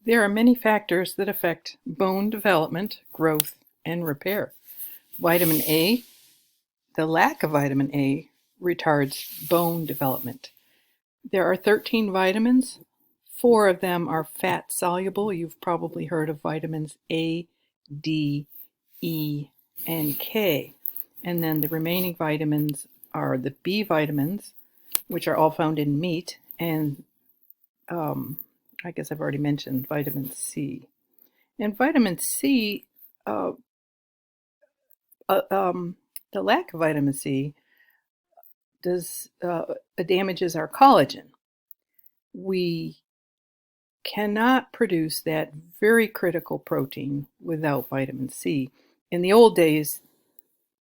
There are many factors that affect bone development, growth, and repair. Vitamin A, the lack of vitamin A, retards bone development. There are 13 vitamins. 4 of them are fat soluble. You've probably heard of vitamins A, D, E, and K. And then the remaining vitamins are the B vitamins, which are all found in meat, and I guess I've already mentioned vitamin C. And vitamin C, uh, uh, um, the lack of vitamin C damages our collagen. We cannot produce that very critical protein without vitamin C. In the old days,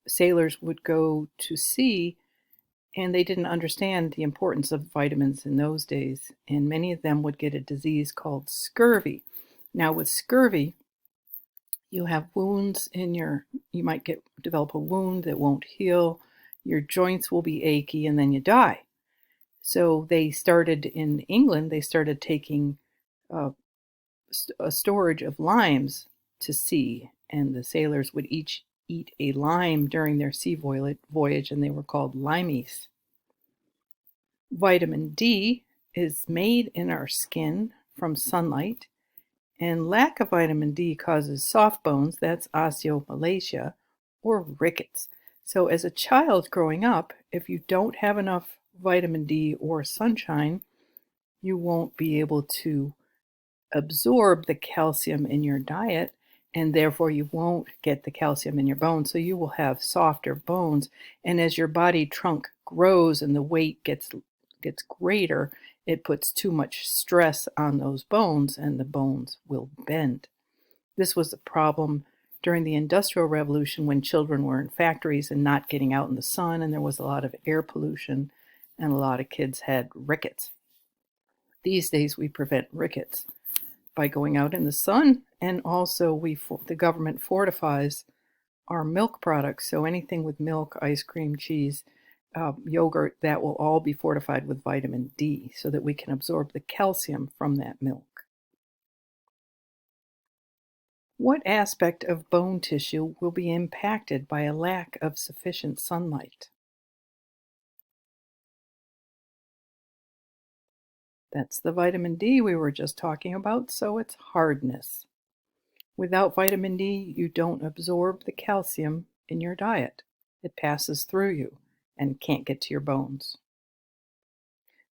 sailors would go to sea and they didn't understand the importance of vitamins in those days, and many of them would get a disease called scurvy. Now, with scurvy, you have wounds you might develop a wound that won't heal, your joints will be achy, and then you die. So they started in England, they started taking a storage of limes to sea, and the sailors would each eat a lime during their sea voyage, and they were called limeys. Vitamin D is made in our skin from sunlight, and lack of vitamin D causes soft bones, that's osteomalacia, or rickets. So as a child growing up, if you don't have enough vitamin D or sunshine, you won't be able to absorb the calcium in your diet, and therefore you won't get the calcium in your bones, so you will have softer bones. And as your body trunk grows and the weight gets greater, it puts too much stress on those bones and the bones will bend. This was a problem during the Industrial Revolution when children were in factories and not getting out in the sun, and there was a lot of air pollution and a lot of kids had rickets. These days we prevent rickets by going out in the sun, and also the government fortifies our milk products. So anything with milk, ice cream, cheese, yogurt, that will all be fortified with vitamin D so that we can absorb the calcium from that milk. What aspect of bone tissue will be impacted by a lack of sufficient sunlight? That's the vitamin D we were just talking about, so it's hardness. Without vitamin D, you don't absorb the calcium in your diet. It passes through you and can't get to your bones.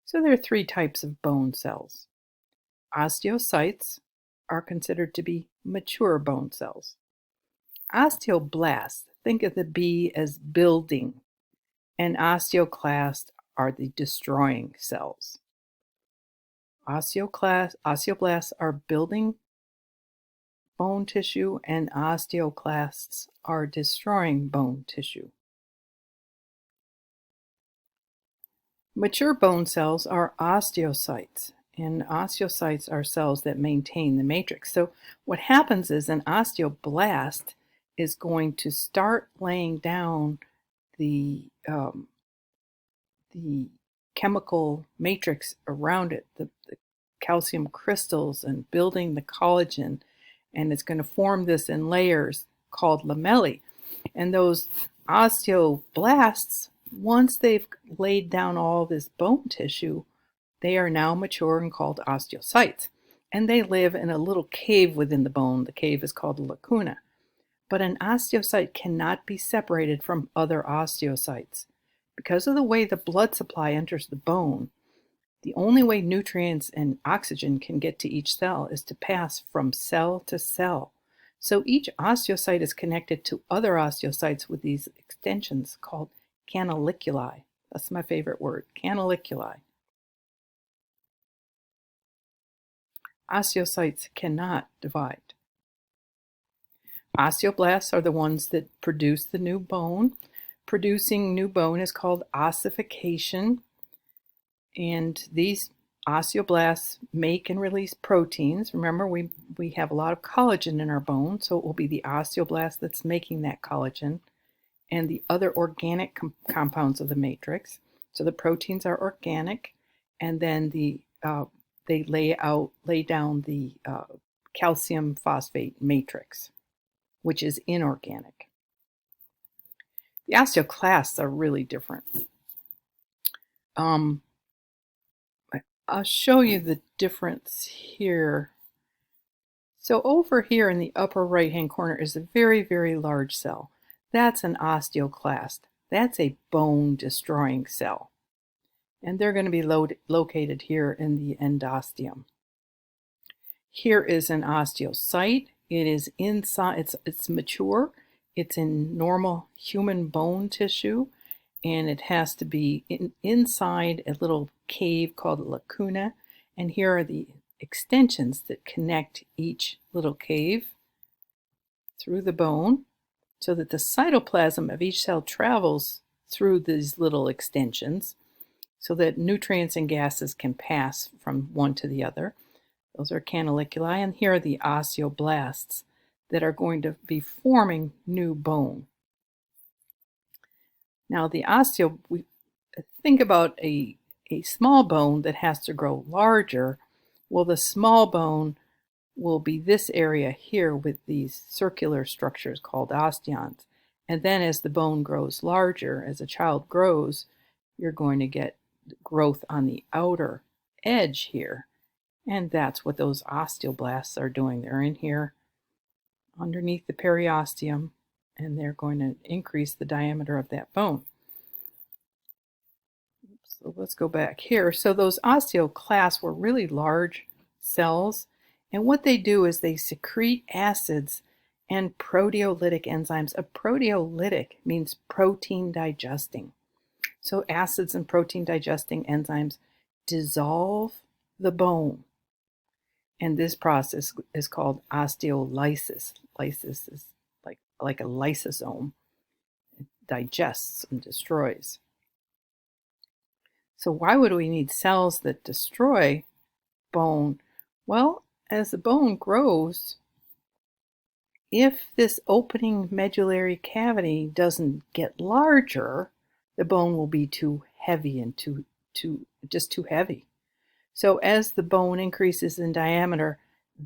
So there are 3 types of bone cells. Osteocytes are considered to be mature bone cells. Osteoblasts, think of the B as building, and osteoclasts are the destroying cells. Osteoblasts are building bone tissue, and osteoclasts are destroying bone tissue. Mature bone cells are osteocytes, and osteocytes are cells that maintain the matrix. So what happens is an osteoblast is going to start laying down the chemical matrix around it, the calcium crystals, and building the collagen, and it's going to form this in layers called lamellae. And those osteoblasts, once they've laid down all this bone tissue, they are now mature and called osteocytes. And they live in a little cave within the bone. The cave is called a lacuna. But an osteocyte cannot be separated from other osteocytes. Because of the way the blood supply enters the bone, the only way nutrients and oxygen can get to each cell is to pass from cell to cell. So each osteocyte is connected to other osteocytes with these extensions called canaliculi. That's my favorite word, canaliculi. Osteocytes cannot divide. Osteoblasts are the ones that produce the new bone. Producing new bone is called ossification. And these osteoblasts make and release proteins. Remember, we have a lot of collagen in our bone, so it will be the osteoblast that's making that collagen and the other organic compounds of the matrix. So the proteins are organic, and then they lay down the calcium phosphate matrix, which is inorganic. The osteoclasts are really different. I'll show you the difference here. So over here in the upper right-hand corner is a very, very large cell. That's an osteoclast. That's a bone-destroying cell. And they're going to be located here in the endosteum. Here is an osteocyte. It is inside, it's mature. It's in normal human bone tissue, and it has to be inside a little cave called a lacuna. And here are the extensions that connect each little cave through the bone so that the cytoplasm of each cell travels through these little extensions so that nutrients and gases can pass from one to the other. Those are canaliculi, and here are the osteoblasts that are going to be forming new bone. Now we think about a small bone that has to grow larger. Well, the small bone will be this area here with these circular structures called osteons. And then as the bone grows larger, as a child grows, you're going to get growth on the outer edge here. And that's what those osteoblasts are doing. They're in here underneath the periosteum, and they're going to increase the diameter of that bone. So let's go back here. So those osteoclasts were really large cells, and what they do is they secrete acids and proteolytic enzymes. A proteolytic means protein digesting. So acids and protein digesting enzymes dissolve the bone. And this process is called osteolysis. Lysis is like a lysosome. It digests and destroys. So why would we need cells that destroy bone? Well, as the bone grows, if this opening medullary cavity doesn't get larger, the bone will be too heavy and just too heavy. So as the bone increases in diameter,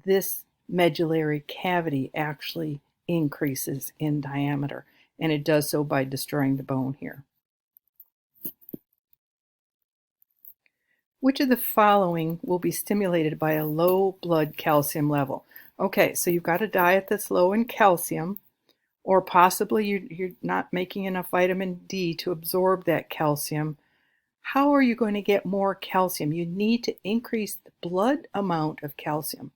this medullary cavity actually increases in diameter, and it does so by destroying the bone here. Which of the following will be stimulated by a low blood calcium level? Okay, so you've got a diet that's low in calcium, or possibly you're not making enough vitamin D to absorb that calcium. How are you going to get more calcium? You need to increase the blood amount of calcium,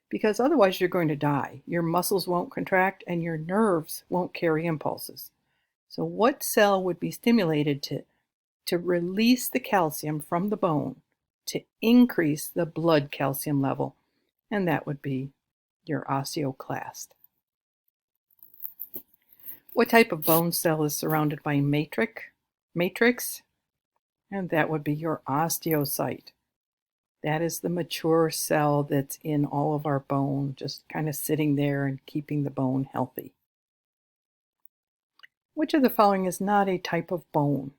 because otherwise you're going to die. Your muscles won't contract and your nerves won't carry impulses. So what cell would be stimulated to release the calcium from the bone to increase the blood calcium level? And that would be your osteoclast. What type of bone cell is surrounded by matrix? And that would be your osteocyte. That is the mature cell that's in all of our bone, just kind of sitting there and keeping the bone healthy. Which of the following is not a type of bone?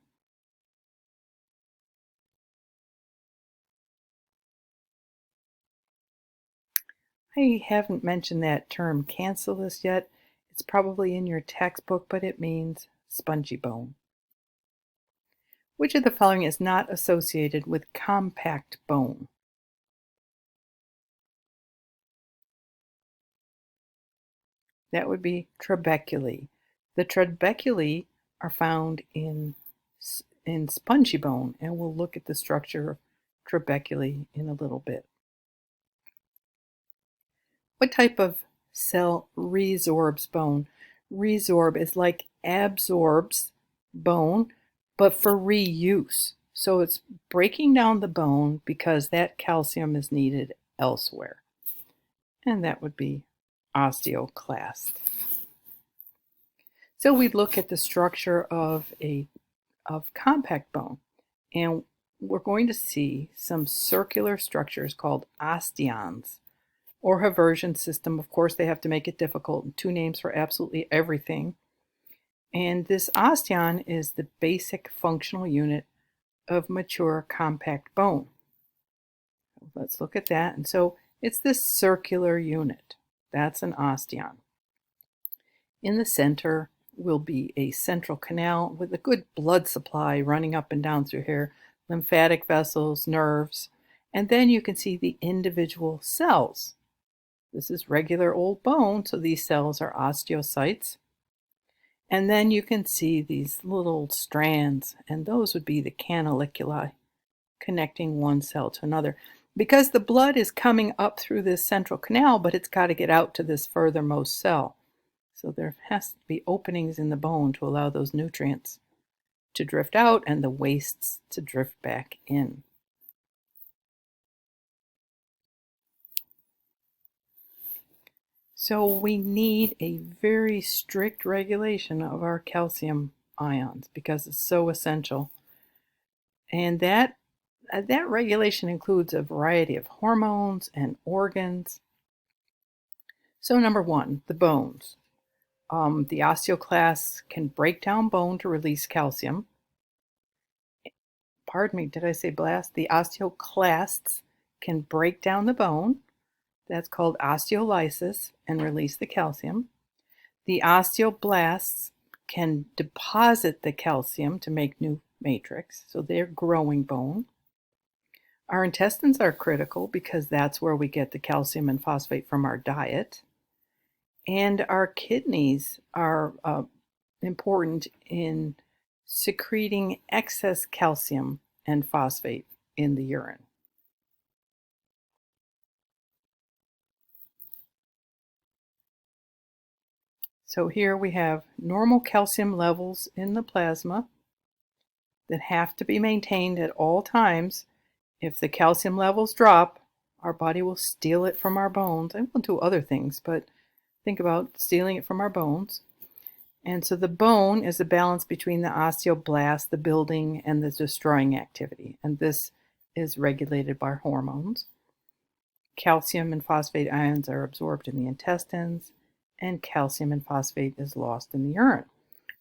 I haven't mentioned that term cancellous yet. It's probably in your textbook, but it means spongy bone. Which of the following is not associated with compact bone? That would be trabeculae. The trabeculae are found in spongy bone, and we'll look at the structure of trabeculae in a little bit. What type of cell resorbs bone? Resorb is like absorbs bone, but for reuse. So it's breaking down the bone because that calcium is needed elsewhere. And that would be osteoclast. So we look at the structure of compact bone, and we're going to see some circular structures called osteons, or Haversian system. Of course, they have to make it difficult. 2 names for absolutely everything. And this osteon is the basic functional unit of mature compact bone. Let's look at that. And so It's this circular unit. That's an osteon. In the center will be a central canal with a good blood supply running up and down through here, lymphatic vessels, nerves, and then you can see the individual cells. This is regular old bone, so these cells are osteocytes. And then you can see these little strands, and those would be the canaliculi connecting one cell to another. Because the blood is coming up through this central canal, but it's got to get out to this furthermost cell. So there has to be openings in the bone to allow those nutrients to drift out and the wastes to drift back in. So we need a very strict regulation of our calcium ions because it's so essential. And that regulation includes a variety of hormones and organs. So number one, the bones. The osteoclasts can break down bone to release calcium. Pardon me, did I say blast? The osteoclasts can break down the bone. That's called osteolysis and release the calcium. The osteoblasts can deposit the calcium to make new matrix, so they're growing bone. Our intestines are critical because that's where we get the calcium and phosphate from our diet. And our kidneys are important in secreting excess calcium and phosphate in the urine. So here we have normal calcium levels in the plasma that have to be maintained at all times. If the calcium levels drop, our body will steal it from our bones. And we'll do other things, but think about stealing it from our bones. And so the bone is a balance between the osteoblast, the building, and the destroying activity. And this is regulated by hormones. Calcium and phosphate ions are absorbed in the intestines, and calcium and phosphate is lost in the urine.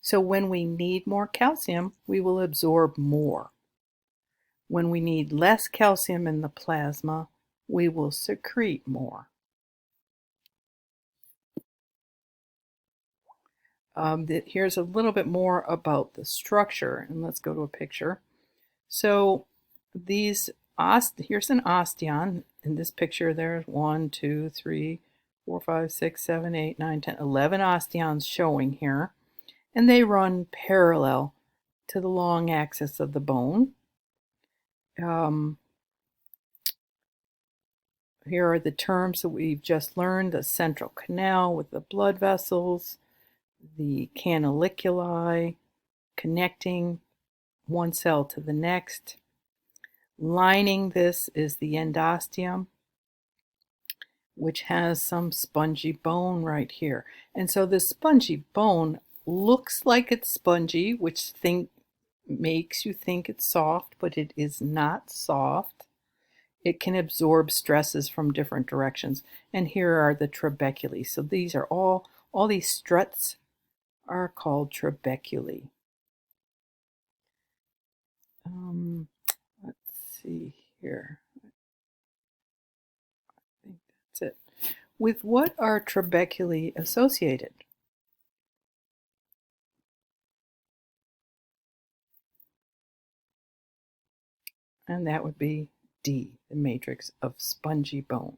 So when we need more calcium, we will absorb more. When we need less calcium in the plasma, we will secrete more. Here's a little bit more about the structure, and let's go to a picture. So here's an osteon. In this picture, there's 1, 2, 3, 4, 5, 6, 7, 8, 9, 10, 11 osteons showing here, and they run parallel to the long axis of the bone. Here are the terms that we've just learned: the central canal with the blood vessels, the canaliculi connecting one cell to the next. Lining this is the endosteum, which has some spongy bone right here. And so this spongy bone looks like it's spongy, which makes you think it's soft, but it is not soft. It can absorb stresses from different directions. And here are the trabeculae. So these are all these struts are called trabeculae. Let's see here. I think that's it. With what are trabeculae associated? And that would be D, the matrix of spongy bone.